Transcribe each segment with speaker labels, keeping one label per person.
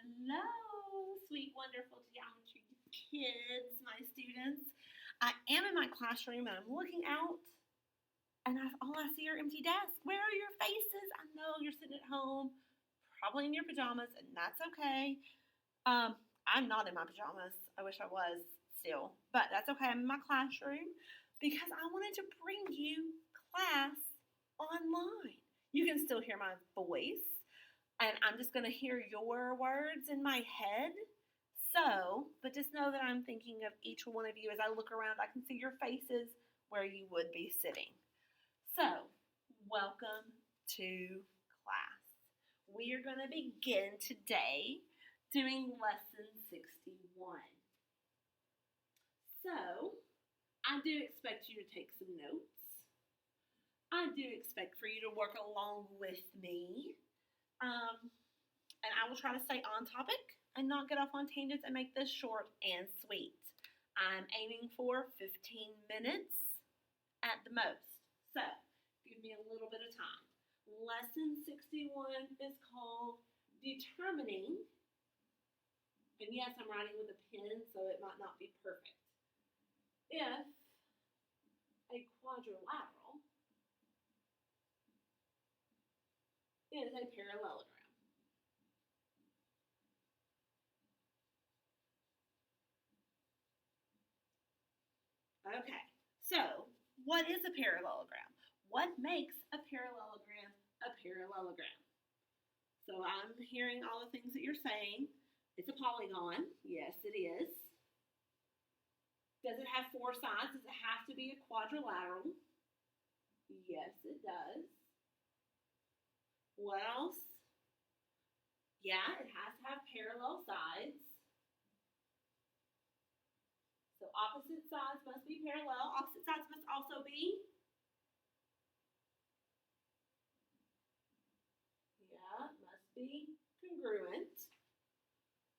Speaker 1: Hello, sweet, wonderful geometry kids, my students. I am in my classroom and I'm looking out, and all I see are empty desks. Where are your faces? I know you're sitting at home, probably in your pajamas, and that's okay. Um, I'm not in my pajamas. I wish I was still, but that's okay. I'm in my classroom because I wanted to bring you class online. You can still hear my voice, and I'm just going to hear your words in my head. But just know that I'm thinking of each one of you as I look around. I can see your faces where you would be sitting. So, welcome to class. We are going to begin today doing lesson 61. So, I do expect you to take some notes. I do expect for you to work along with me. And I will try to stay on topic and not get off on tangents and make this short and sweet. I'm aiming for 15 minutes at the most. So, give me a little bit of time. Lesson 61 is called Determining, and yes, I'm writing with a pen, so it might not be perfect. If a quadrilateral is a parallelogram. Okay, so what is a parallelogram? What makes a parallelogram a parallelogram? So I'm hearing all the things that you're saying. It's a polygon. Yes, it is. Does it have four sides? Does it have to be a quadrilateral? Yes, it does. What else? Yeah, it has to have parallel sides. So opposite sides must be parallel. Opposite sides must also be, yeah, must be congruent.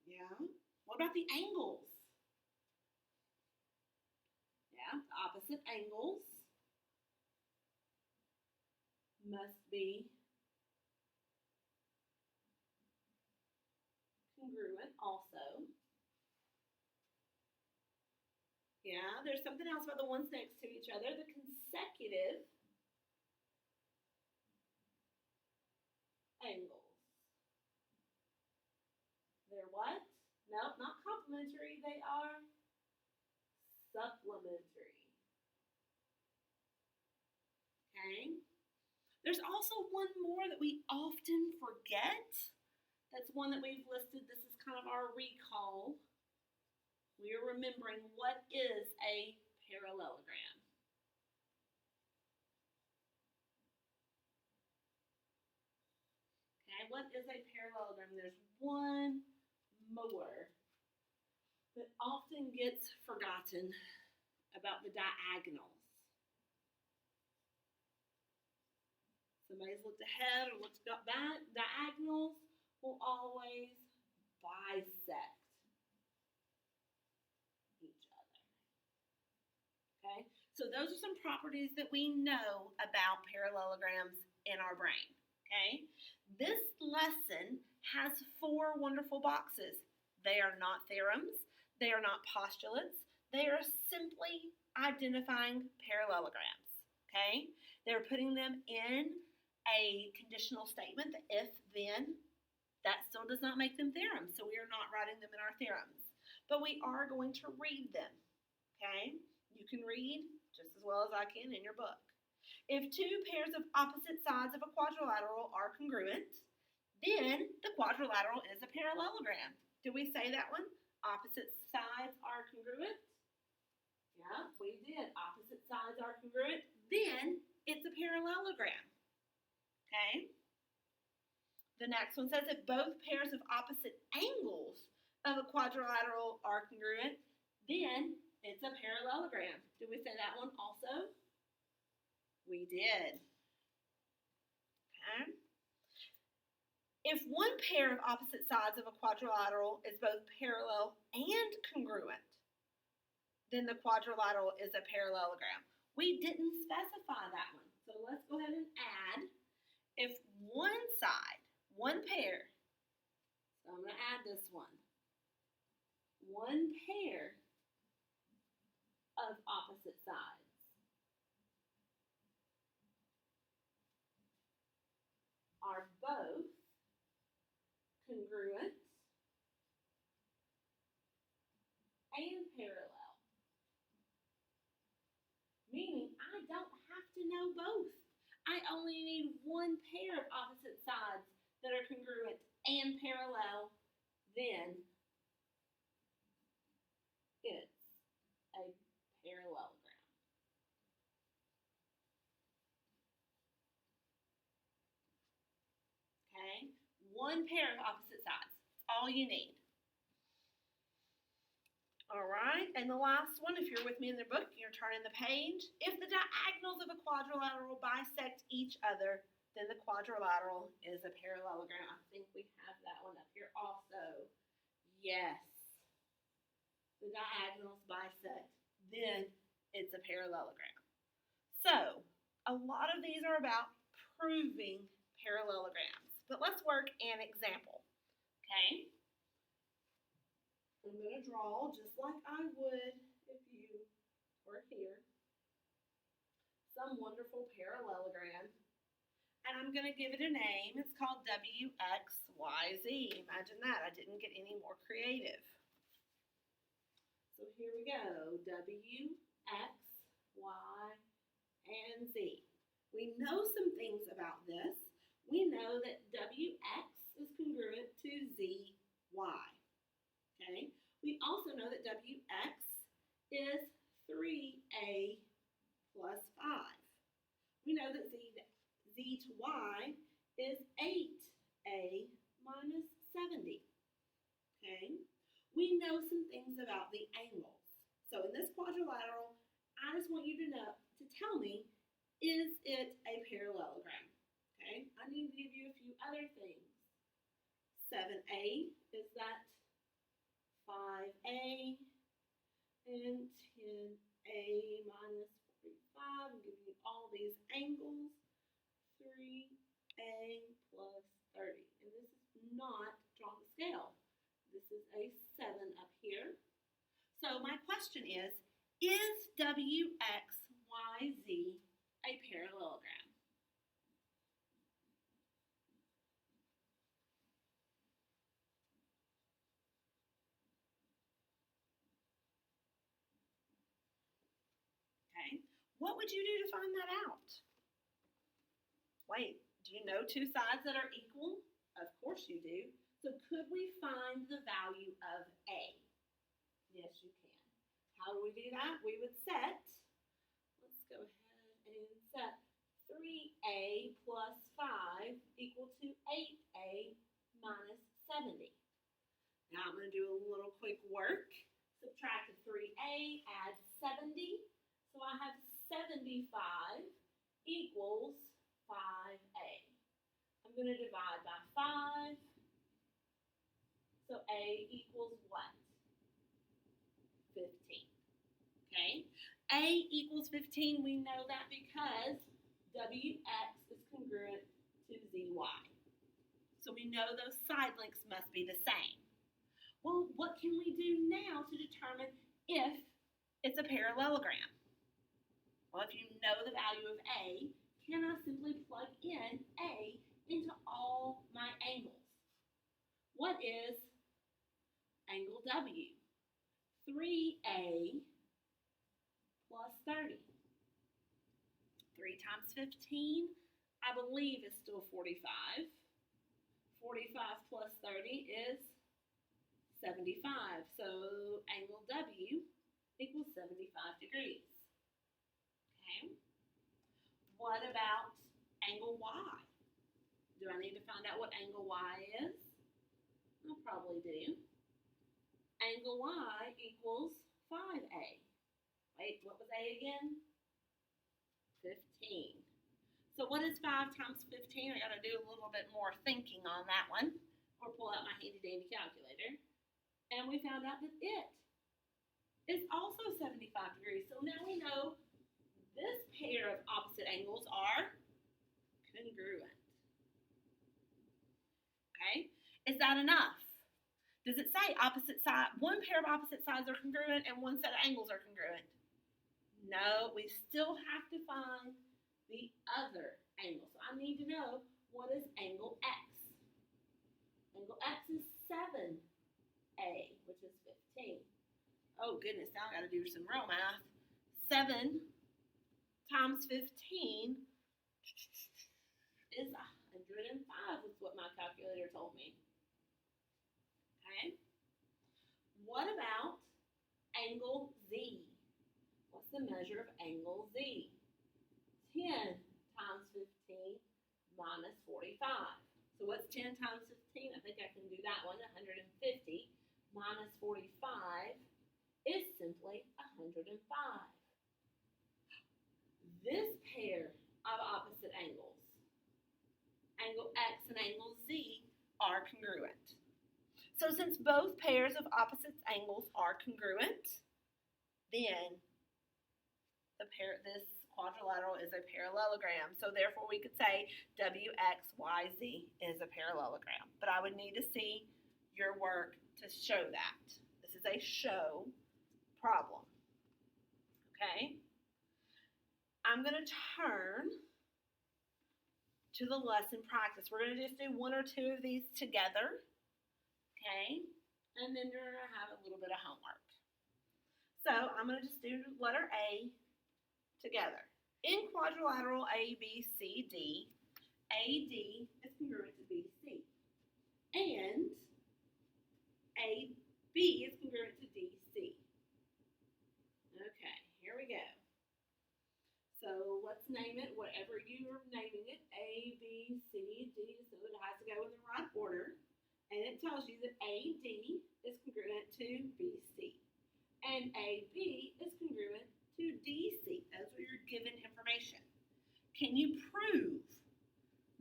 Speaker 1: Yeah. What about the angles? Yeah, the opposite angles must be congruent also. Yeah, there's something else about the ones next to each other. The consecutive angles. They're what? No, not complementary. They are supplementary. Okay? There's also one more that we often forget. That's one that we've listed. This is kind of our recall. We are remembering what is a parallelogram. Okay, what is a parallelogram? There's one more that often gets forgotten about the diagonals. Somebody's looked ahead or looked back. Diagonals will always bisect each other. Okay, so those are some properties that we know about parallelograms in our brain. Okay, this lesson has four wonderful boxes. They are not theorems, they are not postulates, they are simply identifying parallelograms. Okay, they're putting them in a conditional statement, the if then. That still does not make them theorems, so we are not writing them in our theorems. But we are going to read them. Okay, you can read just as well as I can in your book. If two pairs of opposite sides of a quadrilateral are congruent, then the quadrilateral is a parallelogram. Did we say that one? Opposite sides are congruent? Yeah, we did. Opposite sides are congruent. Then it's a parallelogram. Okay? The next one says if both pairs of opposite angles of a quadrilateral are congruent, then it's a parallelogram. Did we say that one also? We did. Okay. If one pair of opposite sides of a quadrilateral is both parallel and congruent, then the quadrilateral is a parallelogram. We didn't specify that one. So let's go ahead and add. If one side, one pair, so I'm going to add add this one. One pair of opposite sides are both congruent and parallel. Meaning I don't have to know both. I only need one pair of opposite sides that are congruent and parallel, then it's a parallelogram. Okay? One pair of opposite sides. That's all you need. All right, and the last one, if you're with me in the book, you're turning the page. If the diagonals of a quadrilateral bisect each other, then the quadrilateral is a parallelogram. I think we have that one up here also. Yes. The diagonals bisect, then it's a parallelogram. So, a lot of these are about proving parallelograms. But let's work an example, okay? I'm going to draw just like I would if you were here. Some wonderful parallelogram. And I'm going to give it a name. It's called WXYZ. Imagine that. I didn't get any more creative. So here we go. W, X, Y, and Z. We know some things about this. We know that WX is congruent to ZY. Okay. We also know that WX is 3A plus 5. We know that Z to Y is 8A minus 70. Okay. We know some things about the angles. So in this quadrilateral, I just want you to tell me, is it a parallelogram? Okay. I need to give you a few other things. 7A, is that 5A, and 10A minus 45. I'm giving you all these angles. 3A plus 30. And this is not drawn to scale. This is a 7 up here. So my question is WXYZ a parallelogram? What would you do to find that out? Wait, do you know two sides that are equal? Of course you do. So could we find the value of A? Yes, you can. How do we do that? We would set, let's go ahead and set 3A plus 5 equal to 8A minus 70. Now I'm going to do a little quick work. Subtract the 3A, add 70. So I have 75 equals 5A. I'm going to divide by 5. So A equals what? 15. Okay? A equals 15. We know that because WX is congruent to ZY. So we know those side lengths must be the same. Well, what can we do now to determine if it's a parallelogram? Well, if you know the value of A, can I simply plug in A into all my angles? What is angle W? 3A plus 30. 3 times 15, I believe, is still 45. 45 plus 30 is 75. So angle W equals 75 degrees. Okay. What about angle Y? Do I need to find out what angle Y is? I probably do. Angle Y equals 5A. Wait, what was A again? 15. So what is 5 times 15? I got to do a little bit more thinking on that one. Or pull out my handy dandy calculator. And we found out that it is also 75 degrees. So now we know this pair of opposite angles are congruent. Okay? Is that enough? Does it say opposite side, one pair of opposite sides are congruent and one set of angles are congruent? No, we still have to find the other angle. So I need to know, what is angle X? Angle X is 7A, which is 15. Oh goodness, now I gotta do some real math. 7 times 15 is 105, is what my calculator told me. Okay. What about angle Z? What's the measure of angle Z? 10 times 15 minus 45. So what's 10 times 15? I think I can do that one. 150 minus 45 is simply 105. This pair of opposite angles, angle X and angle Z, are congruent. So since both pairs of opposite angles are congruent, then this quadrilateral is a parallelogram. So therefore we could say WXYZ is a parallelogram. But I would need to see your work to show that. This is a show problem. Okay? I'm going to turn to the lesson practice. We're going to just do one or two of these together. Okay? And then you're going to have a little bit of homework. So I'm going to just do letter A together. In quadrilateral ABCD, AD is congruent to BC. And AB is congruent to DC. Okay, here we go. So let's name it whatever you're naming it. A, B, C, D, so it has to go in the right order. And it tells you that AD is congruent to BC. And AB is congruent to DC. Those are your given information. Can you prove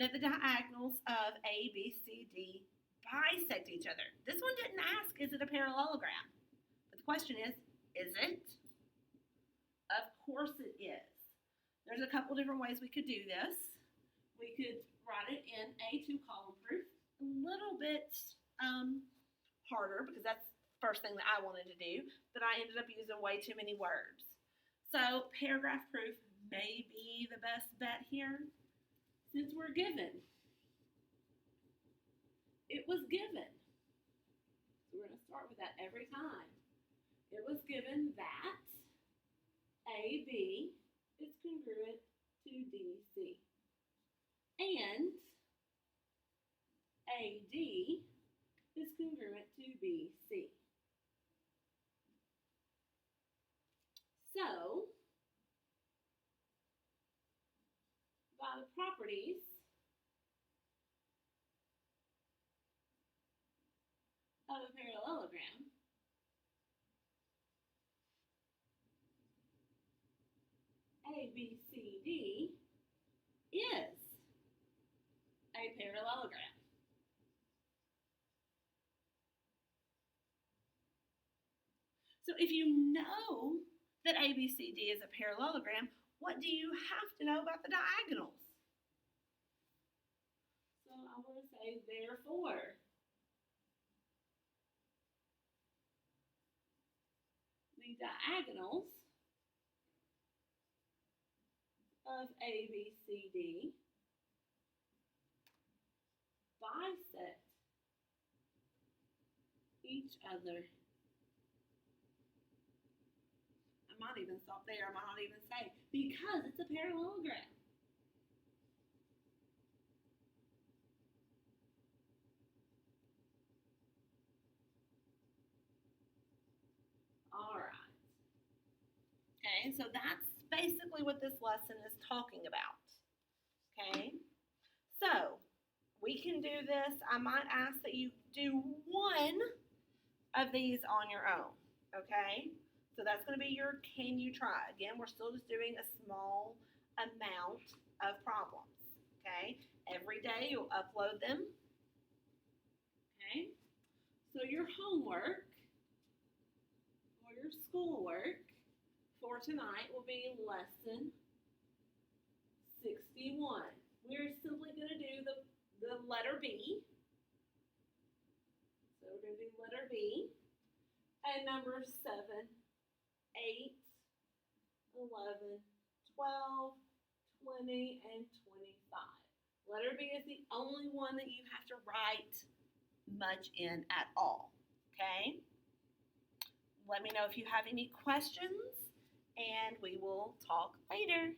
Speaker 1: that the diagonals of A, B, C, D bisect each other? This one didn't ask, is it a parallelogram? But the question is it? Of course it is. There's a couple different ways we could do this. We could write it in A2 column proof. A little bit harder because that's the first thing that I wanted to do, but I ended up using way too many words. So paragraph proof may be the best bet here since we're given. It was given. So we're going to start with that every time. It was given that AB is congruent to DC. And AD is congruent to BC. So, by the properties of a parallelogram, ABCD is a parallelogram. So if you know that ABCD is a parallelogram, what do you have to know about the diagonals? So I want to say, therefore, the diagonals of ABCD bisect each other. I might even stop there. I might not even say, because it's a parallelogram. All right. Okay, so that's basically what this lesson is talking about. Okay, so we can do this. I might ask that you do one of these on your own. Okay, so that's going to be your can you try. Again, we're still just doing a small amount of problems. Okay, every day you'll upload them. Okay, so your homework or your schoolwork for tonight will be lesson 61. We're simply going to do the letter B. So going to do letter B. And number 7, 8, 11, 12, 20, and 25. Letter B is the only one that you have to write much in at all. Okay? Let me know if you have any questions, and we will talk later.